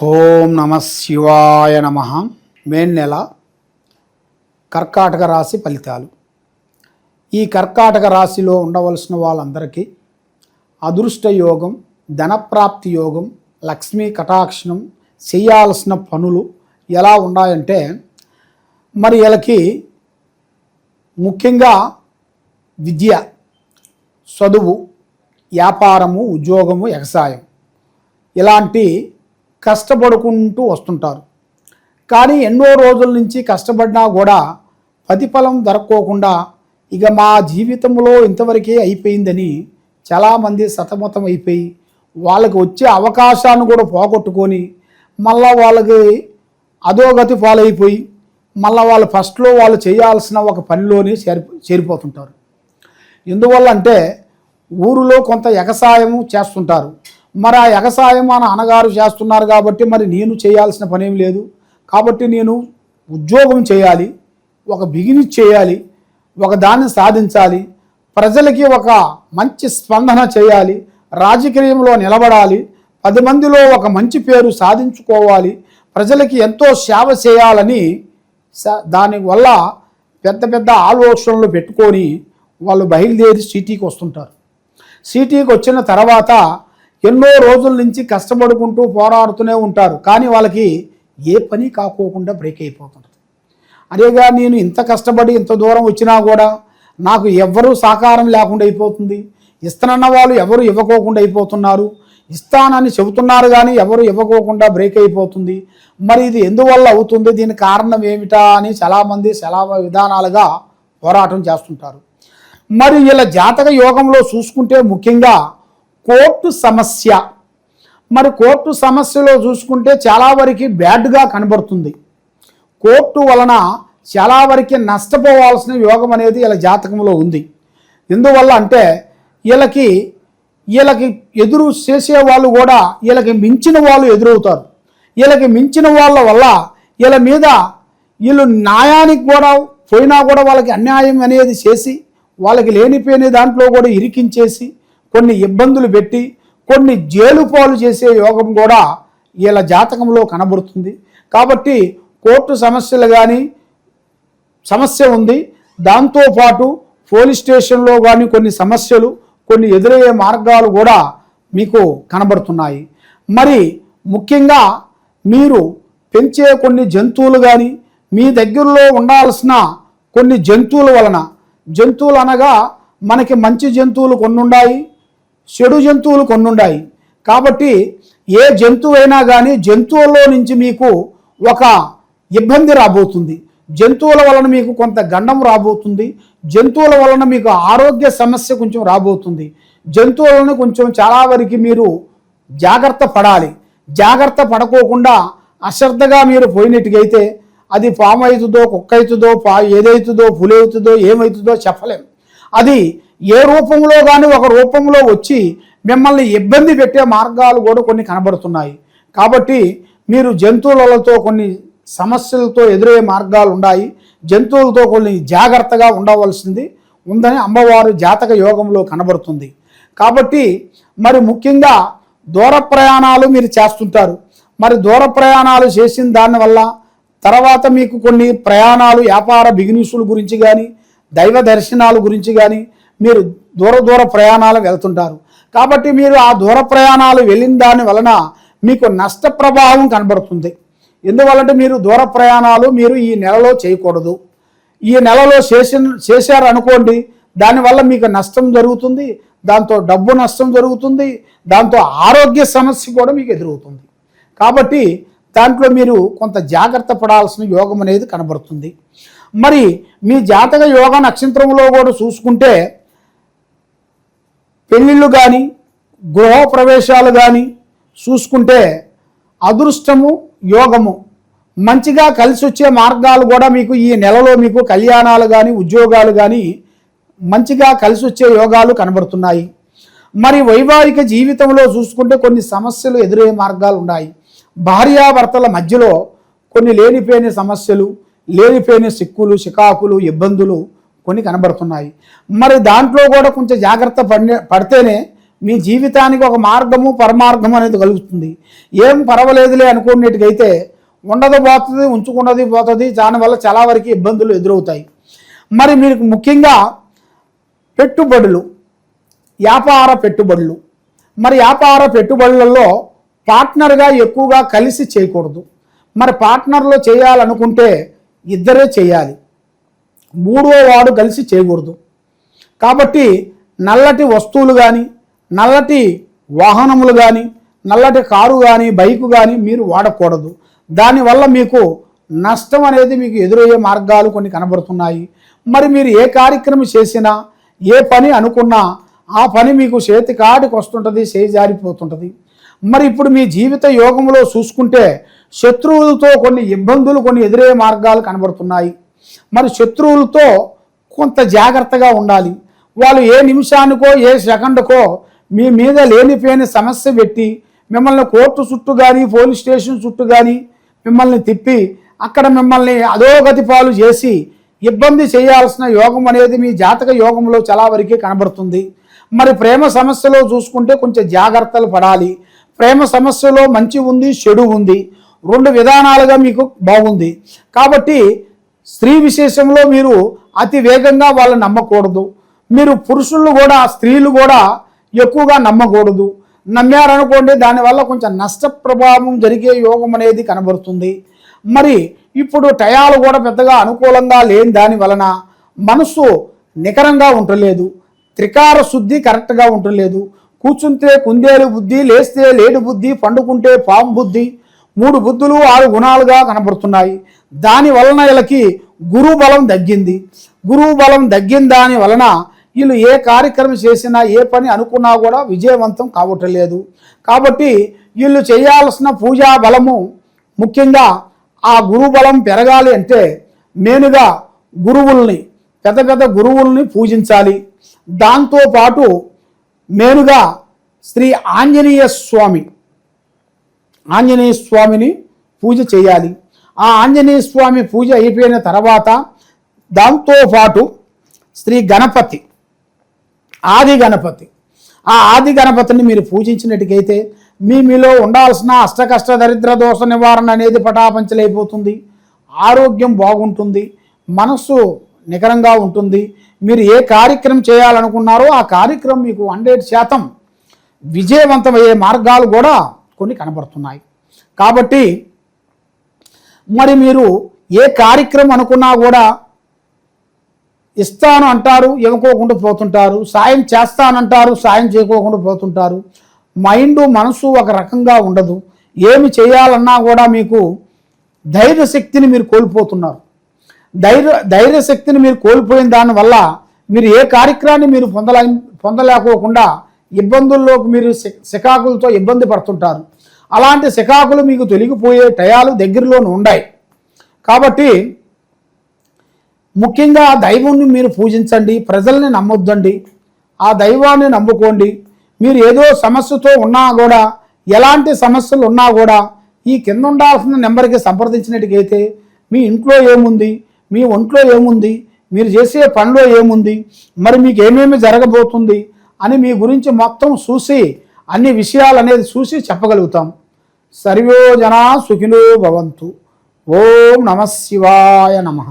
ఓం నమ శివాయ నమ. మే నెల కర్కాటక రాశి ఫలితాలు. ఈ కర్కాటక రాశిలో ఉండవలసిన వాళ్ళందరికీ అదృష్ట యోగం, ధనప్రాప్తి యోగం, లక్ష్మీ కటాక్షణం, చేయాల్సిన పనులు ఎలా ఉన్నాయంటే మరి వీళ్ళకి ముఖ్యంగా విద్య, చదువు, వ్యాపారము, ఉద్యోగము, వ్యవసాయం ఇలాంటి కష్టపడుకుంటూ వస్తుంటారు. కానీ ఎన్నో రోజుల నుంచి కష్టపడినా కూడా ప్రతిఫలం దొరక్కోకుండా ఇక మా జీవితంలో ఇంతవరకే అయిపోయిందని చాలామంది సతమతం అయిపోయి వాళ్ళకి వచ్చే అవకాశాన్ని కూడా పోగొట్టుకొని మళ్ళా వాళ్ళకి అధోగతి పాలైపోయి మళ్ళీ వాళ్ళు ఫస్ట్లో వాళ్ళు చేయాల్సిన ఒక పనిలోనే చేరిపోతుంటారు. ఎందువల్ల అంటే ఊరిలో కొంత వ్యవసాయము చేస్తుంటారు. మరి ఆ వ్యవసాయం మన అన్నగారు చేస్తున్నారు కాబట్టి మరి నేను చేయాల్సిన పనేం లేదు, కాబట్టి నేను ఉద్యోగం చేయాలి, ఒక బిజినెస్ చేయాలి, ఒక దాన్ని సాధించాలి, ప్రజలకి ఒక మంచి స్పందన చేయాలి, రాజకీయంలో నిలబడాలి, 10 మందిలో ఒక మంచి పేరు సాధించుకోవాలి, ప్రజలకి ఎంతో సేవ చేయాలని దానివల్ల పెద్ద పెద్ద ఆలోచనలు పెట్టుకొని వాళ్ళు బయలుదేరి సిటీకి వస్తుంటారు. సిటీకి వచ్చిన తర్వాత ఎన్నో రోజుల నుంచి కష్టపడుకుంటూ పోరాడుతూనే ఉంటారు. కానీ వాళ్ళకి ఏ పని కాకోకుండా బ్రేక్ అయిపోతుంది. అదేగా నేను ఇంత కష్టపడి ఇంత దూరం వచ్చినా కూడా నాకు ఎవరు సహకారం లేకుండా అయిపోతుంది, ఇస్తానన్న వాళ్ళు ఎవరు ఇవ్వకోకుండా అయిపోతున్నారు, ఇస్తానని చెబుతున్నారు కానీ ఎవరు ఇవ్వకోకుండా బ్రేక్ అయిపోతుంది. మరి ఇది ఎందువల్ల అవుతుంది, దీని కారణం ఏమిటా అని చాలామంది చాలా విధానాలుగా పోరాటం చేస్తుంటారు. మరి ఇలా జాతక యోగంలో చూసుకుంటే ముఖ్యంగా కోర్టు సమస్య, మరి కోర్టు సమస్యలో చూసుకుంటే చాలా వరకు బ్యాడ్గా కనబడుతుంది. కోర్టు వలన చాలా వరకు నష్టపోవాల్సిన యోగం అనేది ఇలా జాతకంలో ఉంది. ఎందువల్ల అంటే వీళ్ళకి ఎదురు చేసే వాళ్ళు కూడా వీళ్ళకి మించిన వాళ్ళు ఎదురవుతారు. వీళ్ళకి మించిన వాళ్ళ వల్ల వీళ్ళ మీద వీళ్ళు న్యాయానికి కూడా పోయినా కూడా వాళ్ళకి అన్యాయం అనేది చేసి వాళ్ళకి లేనిపోయిన దాంట్లో కూడా ఇరికించేసి కొన్ని ఇబ్బందులు పెట్టి కొన్ని జైలు పాలు చేసే యోగం కూడా వీళ్ళ జాతకంలో కనబడుతుంది. కాబట్టి కోర్టు సమస్యలు కానీ సమస్య ఉంది, దాంతోపాటు పోలీస్ స్టేషన్లో కానీ కొన్ని సమస్యలు, కొన్ని ఎదురయ్యే మార్గాలు కూడా మీకు కనబడుతున్నాయి. మరి ముఖ్యంగా మీరు పెంచే కొన్ని జంతువులు కానీ మీ దగ్గరలో ఉండాల్సిన కొన్ని జంతువుల వలన, జంతువులు అనగా మనకి మంచి జంతువులు కొన్ని ఉన్నాయి, చెడు జంతువులు కొన్ని ఉన్నాయి. కాబట్టి ఏ జంతువు అయినా కానీ జంతువుల్లో నుంచి మీకు ఒక ఇబ్బంది రాబోతుంది, జంతువుల వలన మీకు కొంత గండం రాబోతుంది, జంతువుల వలన మీకు ఆరోగ్య సమస్య కొంచెం రాబోతుంది. జంతువులను కొంచెం చాలా వరకు మీరు జాగ్రత్త పడాలి. జాగ్రత్త పడకోకుండా అశ్రద్ధగా మీరు పోయినట్టుగైతే అది పాము అవుతుందో, కుక్క అవుతుందో, ఏదైతుందో, పులి అవుతుందో, ఏమవుతుందో చెప్పలేం. అది ఏ రూపంలో కానీ ఒక రూపంలో వచ్చి మిమ్మల్ని ఇబ్బంది పెట్టే మార్గాలు కూడా కొన్ని కనబడుతున్నాయి. కాబట్టి మీరు జంతువులతో కొన్ని సమస్యలతో ఎదురయ్యే మార్గాలు ఉన్నాయి. జంతువులతో కొన్ని జాగ్రత్తగా ఉండవలసింది ఉందని అమ్మవారు జాతక యోగంలో కనబడుతుంది. కాబట్టి మరి ముఖ్యంగా దూర ప్రయాణాలు మీరు చేస్తుంటారు. మరి దూర ప్రయాణాలు చేసిన దానివల్ల తర్వాత మీకు కొన్ని ప్రయాణాలు, వ్యాపార బిజినెస్ల గురించి కానీ దైవ దర్శనాల గురించి కానీ మీరు దూర ప్రయాణాలు వెళ్తుంటారు. కాబట్టి మీరు ఆ దూర ప్రయాణాలు వెళ్ళిన దాని వలన మీకు నష్ట ప్రభావం కనబడుతుంది. ఎందువల్లంటే మీరు దూర ప్రయాణాలు మీరు ఈ నెలలో చేయకూడదు. ఈ నెలలో చేశారు అనుకోండి, దానివల్ల మీకు నష్టం జరుగుతుంది, దాంతో డబ్బు నష్టం జరుగుతుంది, దాంతో ఆరోగ్య సమస్య కూడా మీకు ఎదురవుతుంది. కాబట్టి దాంట్లో మీరు కొంత జాగ్రత్త పడాల్సిన యోగం అనేది కనబడుతుంది. మరి మీ జాతక యోగ నక్షత్రంలో కూడా చూసుకుంటే పెళ్ళిళ్ళు కానీ గృహ ప్రవేశాలు కానీ చూసుకుంటే అదృష్టము, యోగము మంచిగా కలిసి వచ్చే మార్గాలు కూడా మీకు ఈ నెలలో మీకు కళ్యాణాలు కానీ ఉద్యోగాలు కానీ మంచిగా కలిసి వచ్చే యోగాలు కనబడుతున్నాయి. మరి వైవాహిక జీవితంలో చూసుకుంటే కొన్ని సమస్యలు ఎదురయ్యే మార్గాలు ఉన్నాయి. భార్యాభర్తల మధ్యలో కొన్ని లేనిపోయిన సమస్యలు, లేనిపోయిన సిక్కులు, చికాకులు, ఇబ్బందులు కొన్ని కనబడుతున్నాయి. మరి దాంట్లో కూడా కొంచెం జాగ్రత్త పడితేనే మీ జీవితానికి ఒక మార్గము పరమార్థం అనేది కలుగుతుంది. ఏం పర్వాలేదులే అనుకునేట్టుకైతే ఉండదు పోతుంది, ఉంచుకున్నది పోతుంది, దానివల్ల చాలా వరకు ఇబ్బందులు ఎదురవుతాయి. మరి మీకు ముఖ్యంగా పెట్టుబడులు, వ్యాపార పెట్టుబడులు, మరి వ్యాపార పెట్టుబడులలో పార్ట్నర్గా ఎక్కువగా కలిసి చేయకూడదు. మరి పార్ట్నర్లో చేయాలనుకుంటే ఇద్దరే చేయాలి, మూడో వాడు కలిసి చేయకూడదు. కాబట్టి నల్లటి వస్తువులు కానీ, నల్లటి వాహనములు కానీ, నల్లటి కారు కానీ, బైకు కానీ మీరు వాడకూడదు. దానివల్ల మీకు నష్టం అనేది మీకు ఎదురయ్యే మార్గాలు కొన్ని కనబడుతున్నాయి. మరి మీరు ఏ కార్యక్రమం చేసినా, ఏ పని అనుకున్నా ఆ పని మీకు చేతి కాడికి వస్తుంటుంది, చేయి జారిపోతుంటుంది. మరి ఇప్పుడు మీ జీవిత యోగంలో చూసుకుంటే శత్రువులతో కొన్ని ఇబ్బందులు, కొన్ని ఎదురయ్యే మార్గాలు కనబడుతున్నాయి. మరి శత్రువులతో కొంత జాగ్రత్తగా ఉండాలి. వాళ్ళు ఏ నిమిషానికో ఏ సెకండ్కో మీ మీద లేనిపోయిన సమస్య పెట్టి మిమ్మల్ని కోర్టు చుట్టూ కానీ, పోలీస్ స్టేషన్ చుట్టూ కానీ మిమ్మల్ని తిప్పి అక్కడ మిమ్మల్ని అధోగతి పాలు చేసి ఇబ్బంది చేయాల్సిన యోగం అనేది మీ జాతక యోగంలో చాలా వరకే కనబడుతుంది. మరి ప్రేమ సమస్యలో చూసుకుంటే కొంచెం జాగ్రత్తలు పడాలి. ప్రేమ సమస్యలో మంచి ఉంది, చెడు ఉంది, రెండు విధానాలుగా మీకు బాగుంది. కాబట్టి స్త్రీ విశేషంలో మీరు అతి వేగంగా వాళ్ళని నమ్మకూడదు. మీరు పురుషులు కూడా, స్త్రీలు కూడా ఎక్కువగా నమ్మకూడదు. నమ్మారనుకోండి దానివల్ల కొంచెం నష్ట ప్రభావం జరిగే యోగం అనేది కనబడుతుంది. మరి ఇప్పుడు టయాలు కూడా పెద్దగా అనుకూలంగా లేని దాని వలన మనసు నికరంగా ఉండలేదు, త్రికార శుద్ధి కరెక్ట్గా ఉండలేదు. కూర్చుంటే కుందేలు బుద్ధి, లేస్తే లేడు బుద్ధి, పండుకుంటే పాము బుద్ధి, 3 బుద్ధులు 6 గుణాలుగా కనబడుతున్నాయి. దాని వలన వీళ్ళకి గురువు బలం తగ్గింది. గురువు బలం తగ్గిన దాని వలన వీళ్ళు ఏ కార్యక్రమం చేసినా, ఏ పని అనుకున్నా కూడా విజయవంతం కావటం లేదు. కాబట్టి వీళ్ళు చేయాల్సిన పూజా బలము ముఖ్యంగా ఆ గురు బలం పెరగాలి అంటే మెయిన్గా గురువుల్ని, పెద్ద పెద్ద గురువుల్ని పూజించాలి. దాంతోపాటు మెయిన్గా శ్రీ ఆంజనేయ స్వామిని పూజ చేయాలి. ఆ ఆంజనేయ స్వామి పూజ అయిపోయిన తర్వాత దాంతోపాటు శ్రీ గణపతి, ఆది గణపతిని మీరు పూజించినట్టుకైతే మీలో ఉండాల్సిన అష్టకష్ట దరిద్ర దోష నివారణ అనేది పటాపంచలైపోతుంది. ఆరోగ్యం బాగుంటుంది, మనస్సు నికరంగా ఉంటుంది. మీరు ఏ కార్యక్రమం చేయాలనుకున్నారో ఆ కార్యక్రమం మీకు 100% విజయవంతమయ్యే మార్గాలు కూడా కొన్ని కనబడుతున్నాయి. కాబట్టి మరి మీరు ఏ కార్యక్రమం అనుకున్నా కూడా ఇస్తాను అంటారు, ఇవ్వకోకుండా పోతుంటారు. సాయం చేస్తానంటారు, సాయం చేయకోకుండా పోతుంటారు. మనసు ఒక రకంగా ఉండదు. ఏమి చేయాలన్నా కూడా మీకు ధైర్యశక్తిని మీరు కోల్పోతున్నారు. ధైర్యశక్తిని మీరు కోల్పోయిన దానివల్ల మీరు ఏ కార్యక్రమాన్ని మీరు పొందలేకోకుండా ఇబ్బందుల్లోకి మీరు శికాకులతో ఇబ్బంది పడుతుంటారు. అలాంటి శికాకులు మీకు తొలగిపోయే టయాలు దగ్గరలోనే ఉన్నాయి. కాబట్టి ముఖ్యంగా దైవాన్ని మీరు పూజించండి, ప్రజల్ని నమ్మొద్దండి, ఆ దైవాన్ని నమ్ముకోండి. మీరు ఏదో సమస్యతో ఉన్నా కూడా, ఎలాంటి సమస్యలు ఉన్నా కూడా ఈ కింద ఉండాల్సిన నెంబర్కి సంప్రదించినట్టుకైతే మీ ఇంట్లో ఏముంది, మీ ఒంట్లో ఏముంది, మీరు చేసే పనిలో ఏముంది, మరి మీకు ఏమేమి జరగబోతుంది అని మీ గురించి మొత్తం చూసి అన్ని విషయాలు అనేది చూసి చెప్పగలుగుతాం. సర్వే జనా సుఖినో భవంతు. ఓం నమః శివాయ నమః.